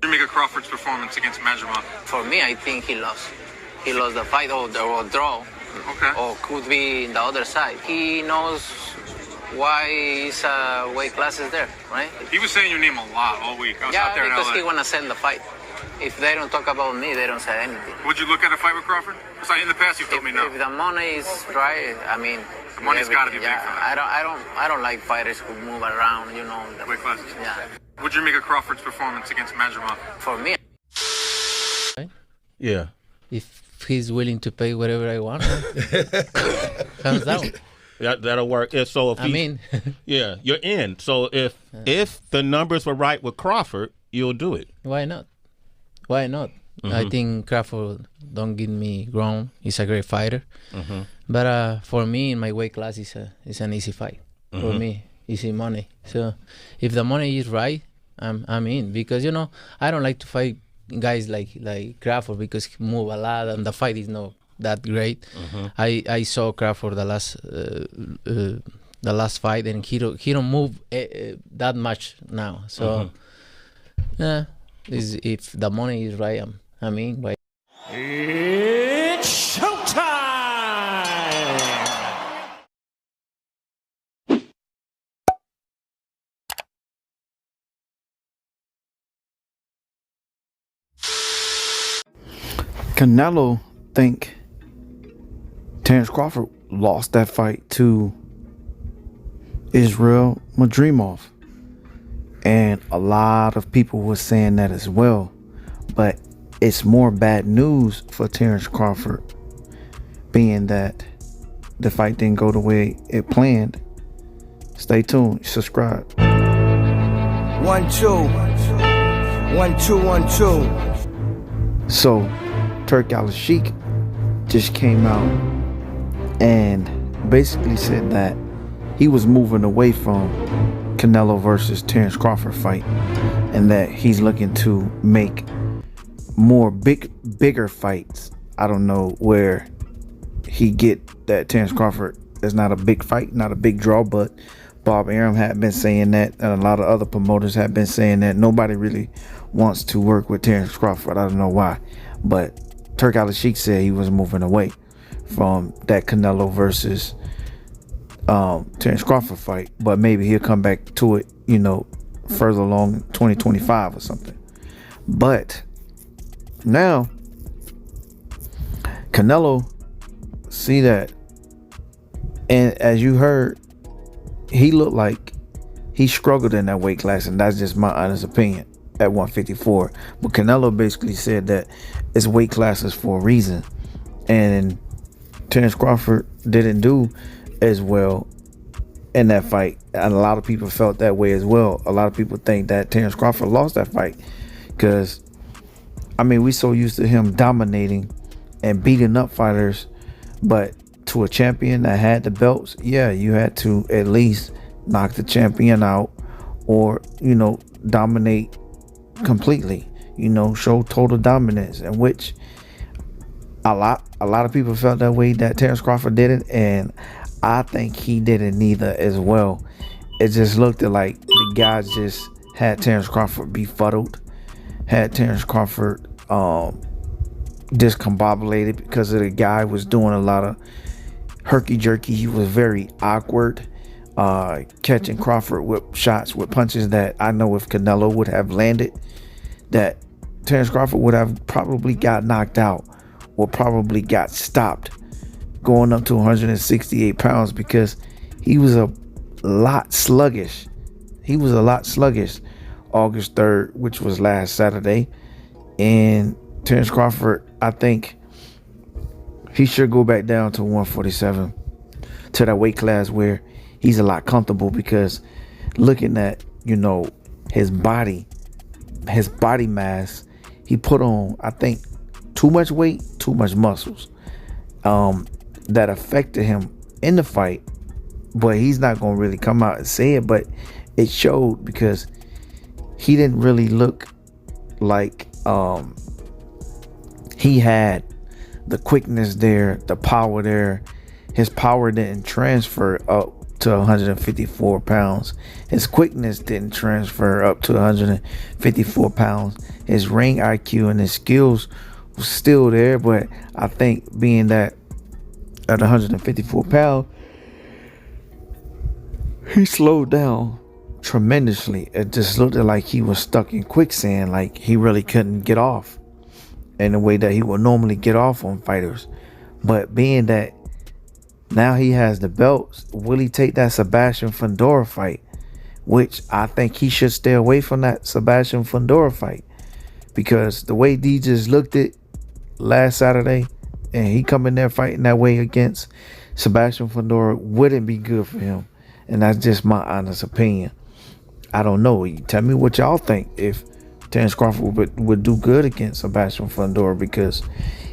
You make a Crawford's performance against Majumov? For me, I think he lost. He lost the fight or draw. Okay. Or could be the other side. He knows why his weight class is there, right? He was saying your name a lot all week. I was out there in LA. Because he want to sell the fight. If they don't talk about me, they don't say anything. Would you look at a fight with Crawford? Because in the past you've told me no. If the money is right, I mean, the money's got to be big for that. I don't like fighters who move around, you know. Weight classes. Yeah. Would you make a Crawford's performance against Majumov? For me. Yeah. If he's willing to pay whatever I want, hands down. That'll work. Yeah, so if yeah, you're in. So if the numbers were right with Crawford, you'll do it. Why not? Why not? I think Crawford don't get me wrong. He's a great fighter, but for me in my weight class, it's an easy fight. For me, easy money. So if the money is right, I'm in, because you know I don't like to fight guys like Crawford because he move a lot and the fight is not that great. I saw Crawford the last fight and he don't move that much now. So if the money is right, I'm in. Right? It's showtime! Canelo think Terence Crawford lost that fight to Israel Madrimov, and a lot of people were saying that as well, but it's more bad news for Terence Crawford, being that the fight didn't go the way it planned. Stay tuned, subscribe. 1 2 1 2 1 2. So Turk Alalshikh just came out and basically said that he was moving away from Canelo versus Terence Crawford fight, and that he's looking to make more bigger fights. I don't know where he get that Terence Crawford is not a big fight, not a big draw, but Bob Arum had been saying that, and a lot of other promoters have been saying that. Nobody really wants to work with Terence Crawford. I don't know why, but Turk Alalshikh said he was moving away from that Canelo versus Terence Crawford fight, but maybe he'll come back to it, you know, further along in 2025 or something. But now Canelo see that, and as you heard, he looked like he struggled in that weight class, and that's just my honest opinion, at 154. But Canelo basically said that it's weight classes for a reason, and Terence Crawford didn't do as well in that fight, and a lot of people felt that way as well. A lot of people think that Terence Crawford lost that fight because, I mean, we so used to him dominating and beating up fighters, but to a champion that had the belts, yeah, you had to at least knock the champion out, or, you know, dominate completely, you know, show total dominance, in which a lot of people felt that way, that Terence Crawford didn't, and I think he didn't neither as well. It just looked like the guys just had Terence Crawford befuddled, had Terence Crawford discombobulated, because the guy was doing a lot of herky-jerky. He was very awkward, catching Crawford with shots, with punches that I know if Canelo would have landed, that Terence Crawford would have probably got knocked out or probably got stopped going up to 168 pounds, because he was a lot sluggish. He was a lot sluggish August 3rd, which was last Saturday. And Terence Crawford, I think he should go back down to 147, to that weight class where he's a lot comfortable, because looking at, you know, his body mass, he put on, I think, too much weight, too much muscles, that affected him in the fight. But he's not going to really come out and say it, but it showed, because he didn't really look like he had the quickness there, the power there. His power didn't transfer up to 154 pounds. His quickness didn't transfer up to 154 pounds. His ring IQ and his skills was still there, but I think being that at 154 pounds, he slowed down tremendously. It just looked like he was stuck in quicksand, like he really couldn't get off in the way that he would normally get off on fighters. But being that now he has the belts, will he take that Sebastian Fundora fight? Which I think he should stay away from that Sebastian Fundora fight, because the way D just looked at last Saturday, and he come in there fighting that way against Sebastian Fundora wouldn't be good for him. And that's just my honest opinion. I don't know. You tell me what y'all think if Terence Crawford would do good against Sebastian Fundora, because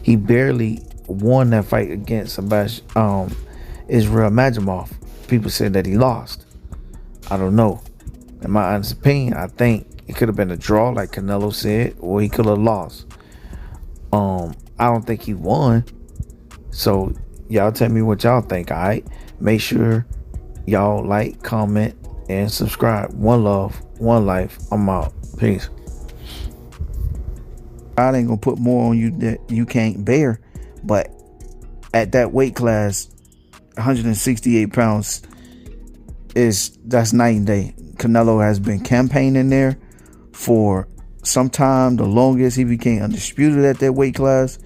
he barely won that fight against Israel Madrimov. People said that he lost. I don't know. In my honest opinion, I think it could have been a draw, like Canelo said, or he could have lost. I don't think he won. So y'all tell me what y'all think. All right, make sure y'all like, comment, and subscribe. One love, one life. I'm out. Peace. I ain't gonna put more on you that you can't bear, but at that weight class, 168 pounds that's night and day. Canelo has been campaigning there for some time, the longest. He became undisputed at that weight class,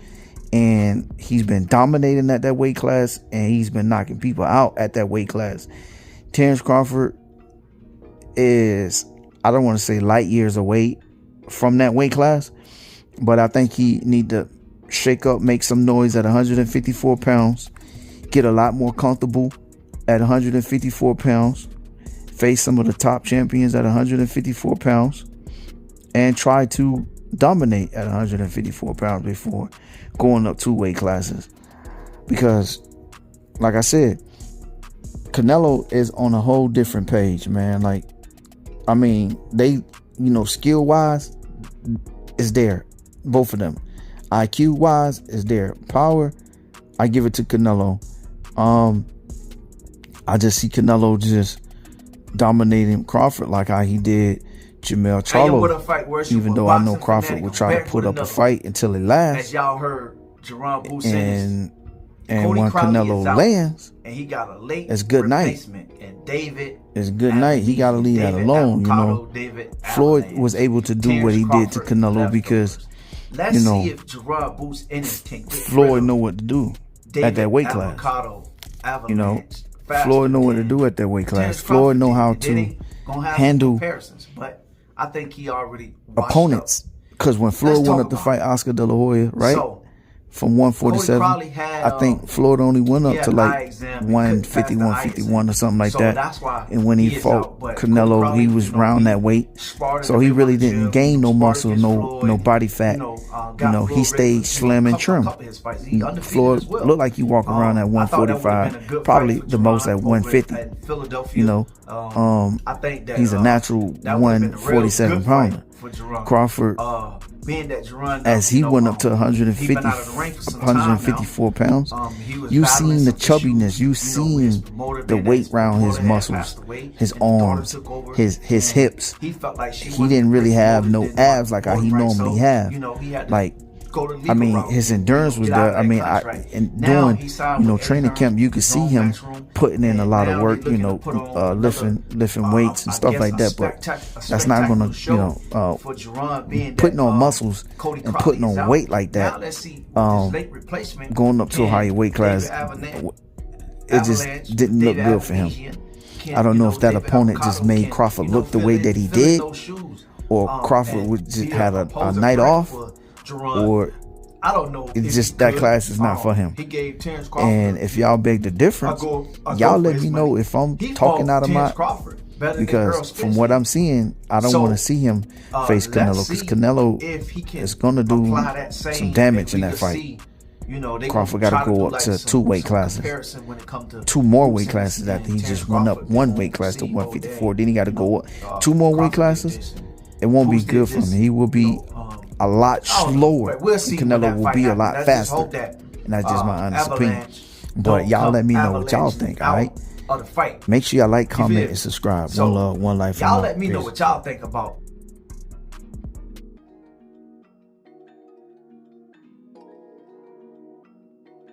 and he's been dominating at that weight class, and he's been knocking people out at that weight class. Terence Crawford is, I don't want to say light years away from that weight class, but I think he need to shake up, make some noise at 154 pounds, get a lot more comfortable at 154 pounds, face some of the top champions at 154 pounds, and try to dominate at 154 pounds before going up 2 weight classes. Because, like I said, Canelo is on a whole different page, man. Like, I mean, they, skill wise is there. Both of them. IQ wise is there. Power, I give it to Canelo. I just see Canelo just dominating Crawford like how he did Jamel Charlo. Even though I know Crawford would try to put up a fight until it lasts. As y'all heard, Jerome Booth and when Canelo lands, and he got a late it's good night. And David, it's good night. He got to leave that alone. Floyd was able to do what he did to Canelo because see if Jerome Booth's innings can get Floyd know what to do at that weight class. Floyd know what to do at that weight class. Floyd know how to handle but I think he already opponents. Because when Floyd went up to fight Oscar De La Hoya, right? From 147, I think Floyd only went up to like 150, 151 or something like that. And when he fought Canelo, he was around that weight. So he really didn't gain no muscle, no body fat. He stayed slim and trim. Floyd looked like he walked around at 145, probably the most at 150. He's a natural 147 pounder. Crawford, as he went up to 154 pounds, you seen the chubbiness, you seen the weight around his muscles, his arms, his hips. He didn't really have no abs like how he normally have. Like, I mean, his endurance was there. I mean, during training camp, you could see him putting in a lot of work, lifting weights and stuff like that. But that's not gonna, putting on muscles and putting on weight like that. Going up to a higher weight class, it just didn't look good for him. I don't know if that opponent just made Crawford look the way that he did, or Crawford would just had a night off. Or I don't know. It's just that class is not for him. And if y'all beg the difference, y'all let me know if I'm talking out of my. Because from what I'm seeing, I don't want to see him face Canelo, because Canelo is going to do some damage in that fight. Crawford got to go up to 2 weight classes, 2 more weight classes after he just went up 1 weight class to 154. Then he got to go up 2 more weight classes. It won't be good for him. He will be a lot slower. Canelo will be a lot faster. And that's just my honest opinion. But y'all let me know what y'all think, alright? of the fight. Make sure y'all like, comment, and subscribe. So, one love, one life. Y'all let me know what y'all think about